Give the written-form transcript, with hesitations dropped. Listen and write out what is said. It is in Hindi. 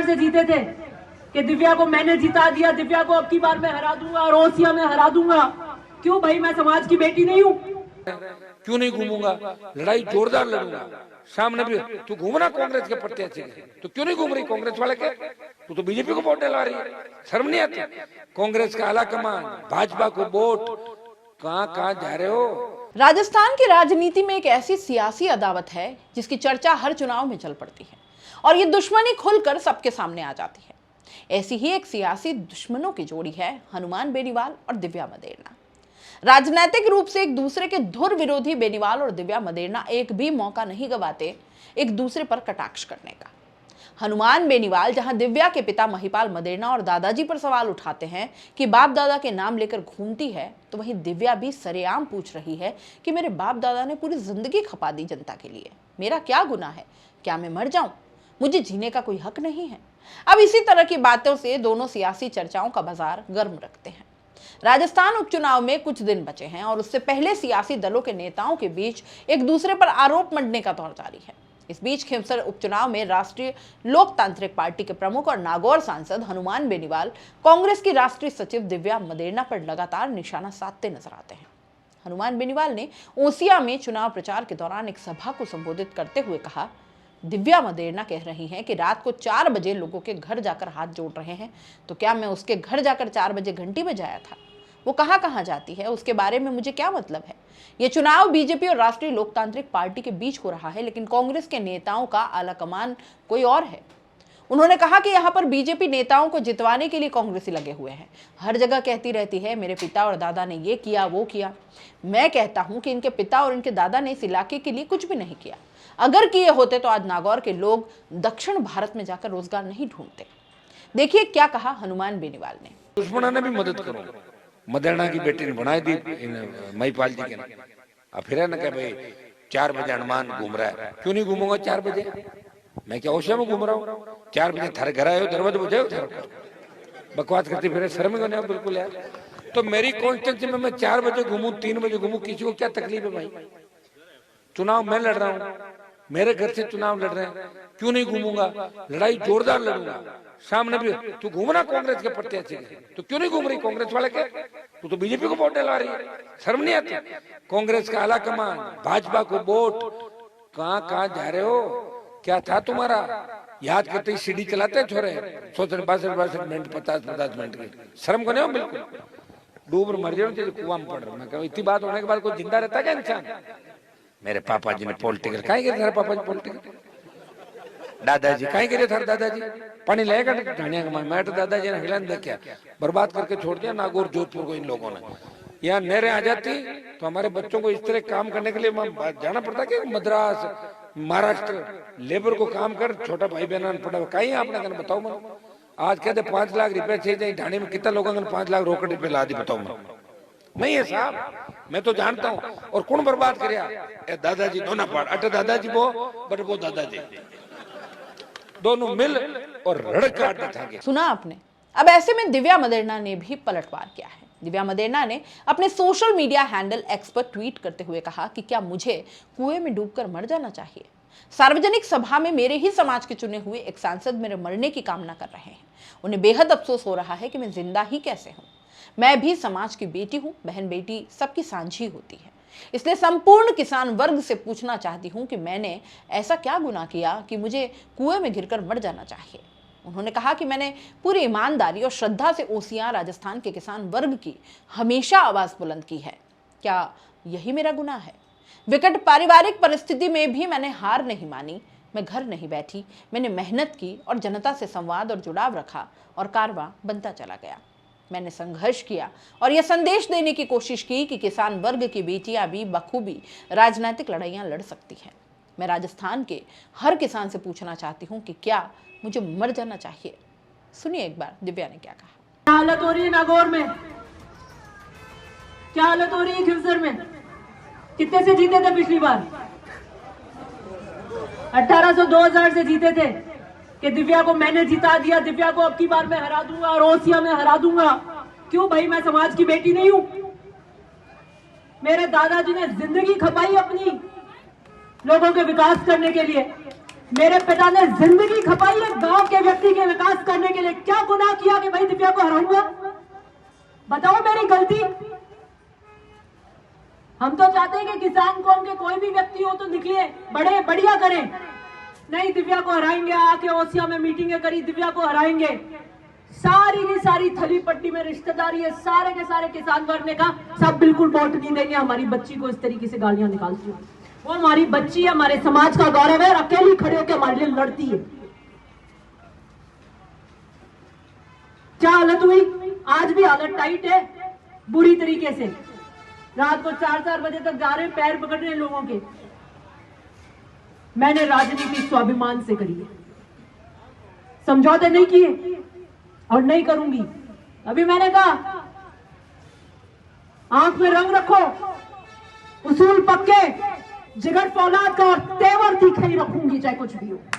से जीते थे कि दिव्या को मैंने जिता दिया, दिव्या को अब की बार मैं हरा दूंगा और ओसिया में हरा दूंगा। क्यों भाई, मैं समाज की बेटी नहीं हूँ? क्यों नहीं घूमूंगा? लड़ाई जोरदार लड़ूंगा। सामने भी तू घूमना कांग्रेस के प्रत्याशी तो क्यों नहीं घूम रही कांग्रेस वाले के? तू तो बीजेपी को वोट डलवा रही है, शर्म नहीं आती? कांग्रेस का आला कमान, भाजपा को वोट, कहाँ जा रहे हो? राजस्थान की राजनीति में एक ऐसी सियासी अदावत है जिसकी चर्चा हर चुनाव में चल पड़ती है और ये दुश्मनी खुलकर सबके सामने आ जाती है। ऐसी ही एक सियासी दुश्मनों की जोड़ी है हनुमान बेनीवाल और दिव्या मदेरणा। राजनीतिक रूप से एक दूसरे के धुर विरोधी बेनीवाल और दिव्या मदेरणा एक भी मौका नहीं गवाते एक दूसरे पर कटाक्ष करने का। हनुमान बेनीवाल जहां दिव्या के पिता महिपाल मदेरणा और दादाजी पर सवाल उठाते हैं कि बाप दादा के नाम लेकर घूमती है, तो वहीं दिव्या भी सरेआम पूछ रही है कि मेरे बाप दादा ने पूरी जिंदगी खपा दी जनता के लिए, मेरा क्या गुनाह है? क्या मैं मर जाऊं? मुझे जीने का कोई हक नहीं है? अब इसी तरह की बातों से दोनों सियासी चर्चाओं का बाजार गर्म रखते हैं। राजस्थान उपचुनाव में कुछ दिन बचे हैं और उससे पहले सियासी दलों के नेताओं के बीच एक दूसरे पर आरोप मढ़ने का दौर जारी है। इस बीच खिमसर उपचुनाव में राष्ट्रीय लोकतांत्रिक पार्टी के प्रमुख और नागौर सांसद हनुमान बेनीवाल कांग्रेस की राष्ट्रीय सचिव दिव्या मदेरणा पर लगातार निशाना साधते नजर आते हैं। हनुमान बेनीवाल ने ओसिया में चुनाव प्रचार के दौरान एक सभा को संबोधित करते हुए कहा, दिव्या मदेरणा कह रही हैं कि रात को 4 बजे लोगों के घर जाकर हाथ जोड़ रहे हैं, तो क्या मैं उसके घर जाकर 4 बजे घंटी बजाया था? वो कहाँ जाती है, उसके बारे में मुझे क्या मतलब है? ये चुनाव बीजेपी और राष्ट्रीय लोकतांत्रिक पार्टी के बीच हो रहा है, लेकिन कांग्रेस के नेताओं का आलाकमान कोई और है। उन्होंने कहा कि यहाँ पर बीजेपी नेताओं को जितवाने के लिए कांग्रेसी लगे हुए हैं। हर जगह कहती रहती है मेरे पिता और दादा ने ये किया वो किया। मैं कहता हूँ कि इनके पिता और इनके दादा ने इस इलाके के लिए कुछ भी नहीं किया। अगर किए होते तो आज नागौर के लोग दक्षिण भारत में जाकर रोजगार नहीं ढूंढते। देखिए क्या कहा हनुमान बेनीवाल ने। दुश्मनों ने भी मदद करो, मदेरणा की बेटी ने बनाई दी महिपाल जी के। अब फिर ना क्या भाई 4 बजे हनुमान घूम रहा है, क्यों नहीं घूमूंगा 4 बजे? मैं क्या ओसिया में घूम रहा हूँ? 4 बजे थारे घर आए हो, दरवाजे बजाओ, बकवास करती फिर, शर्म नहीं बिल्कुल यार। तो मेरी कॉन्स्टिट्यूंसी में मैं 4 बजे घूमू, 3 बजे घूमू, किसी को क्या तकलीफ है भाई? चुनाव मैं लड़ रहा हूँ, मेरे घर से चुनाव लड़ रहे हैं, क्यों नहीं घूमूंगा? लड़ाई जोरदार लड़ूंगा। सामने भी तू घूमना कांग्रेस के प्रत्याशी तो क्यों नहीं घूम रही कांग्रेस वाले के? तू तो बीजेपी को वोट डलवा रही है, शर्म नहीं आती? कांग्रेस का आला कमान, भाजपा को वोट, कहाँ जा रहे हो? क्या था तुम्हारा? याद करते ही सीडी चलाते छोरे 62 मिनट 50 मिनट की, शर्म को नहीं हो बिल्कुल? डूब मर जाओ कुआं में पड़ रहा। मैं इतनी बात होने के बाद कोई जिंदा रहता क्या इंसान? मेरे पापा जी ने पॉलिटिकल कहीं गिरे थारे पापा जी पॉलिटिकल, दादाजी कहीं गिरे थारे दादाजी पानी लेगा ढाणिया का मैं तो दादाजी ने हिलान दे क्या बर्बाद करके छोड़ दिया नागौर जोधपुर को इन लोगों ने। यहाँ नहरें आ जाती तो हमारे बच्चों को इस तरह काम करने के लिए जाना पड़ता कि मद्रास महाराष्ट्र लेबर को काम कर, छोटा भाई बहन पड़ा कहीं आपने कहना बताओ मैं आज कहते 5 लाख रुपए चाहिए ढाणी में, कितना लोगों ने 5 लाख रोकड़ रुपए ला दी बताओ मैं? नहीं है साहब, मैं तो जानता हूँ। और कौन बर्बाद कर दादाजी दोनों पार अटे दादाजी वो दादाजी दोनों मिल और रड़क काटते थे। सुना आपने? अब ऐसे में दिव्या मदेरणा ने भी पलटवार किया है। दिव्या मदेरणा ने अपने सोशल मीडिया हैंडल एक्स पर ट्वीट करते हुए कहा कि क्या मुझे कुएं में डूबकर मर जाना चाहिए? सार्वजनिक सभा में मेरे ही समाज के चुने हुए एक सांसद मेरे मरने की कामना कर रहे हैं। उन्हें बेहद अफसोस हो रहा है कि मैं जिंदा ही कैसे हूं। मैं भी समाज की बेटी हूं, बहन बेटी सबकी साझी होती है। इसलिए संपूर्ण किसान वर्ग से पूछना चाहती हूं कि मैंने ऐसा क्या गुनाह किया कि मुझे कुएं में गिरकर मर जाना चाहिए। उन्होंने कहा कि मैंने पूरी ईमानदारी और श्रद्धा से ओसियां राजस्थान के किसान वर्ग की हमेशा आवाज बुलंद की है। क्या यही मेरा गुनाह है? विकट पारिवारिक परिस्थिति में भी मैंने हार नहीं मानी, मैं घर नहीं बैठी, मैंने मेहनत की और जनता से संवाद और जुड़ाव रखा और कारवां बनता चला गया। मैंने संघर्ष किया और यह संदेश देने की कोशिश की कि किसान वर्ग की बेटियां भी बखूबी राजनीतिक लड़ाइयां लड़ सकती हैं। मैं राजस्थान के हर किसान से पूछना चाहती हूं कि क्या मुझे मर जाना चाहिए? सुनिए एक बार दिव्या ने क्या कहा। क्या हालत हो रही है नागौर में? क्या हालत हो रही है खिमसर में? कितने से जीते थे पिछली बार? 1800 2000 से जीते थे कि दिव्या को मैंने जिता दिया, दिव्या को अब की बार मैं हरा दूंगा और ओसिया में हरा दूंगा। क्यों भाई, मैं समाज की बेटी नहीं हूं? मेरे दादाजी ने जिंदगी खपाई अपनी लोगों के विकास करने के लिए। मेरे पिता ने जिंदगी खपाई है गांव के व्यक्ति के विकास करने के लिए। क्या गुनाह किया कि भाई दिव्या को हराऊंगा? बताओ मेरी गलती। हम तो चाहते हैं कि किसान कौम के कोई भी व्यक्ति हो तो निकले, बड़े बढ़िया करें। नहीं, दिव्या को हराएंगे, आके ओसिया में मीटिंगें करी, दिव्या को हराएंगे। सारी की सारी थली पट्टी में रिश्तेदारी है, सारे के सारे किसान वर्ग ने कहा सब बिल्कुल वोट नहीं देंगे हमारी बच्ची को इस तरीके से गालियां निकालती है। वो हमारी बच्ची है, हमारे समाज का गौरव है, अकेली खड़े होकर हमारे लिए लड़ती है। क्या हालत हुई? आज भी हालत टाइट है बुरी तरीके से। रात को 4-4 बजे तक जा रहे हैं, पैर पकड़ रहे हैं लोगों के। मैंने राजनीति स्वाभिमान से करी है, समझौते नहीं किए और नहीं करूंगी। अभी मैंने कहा आंख में रंग रखो, उसूल पक्के, जिगर फौलाद का और तेवर तीखे ही रखूंगी चाहे कुछ भी हो।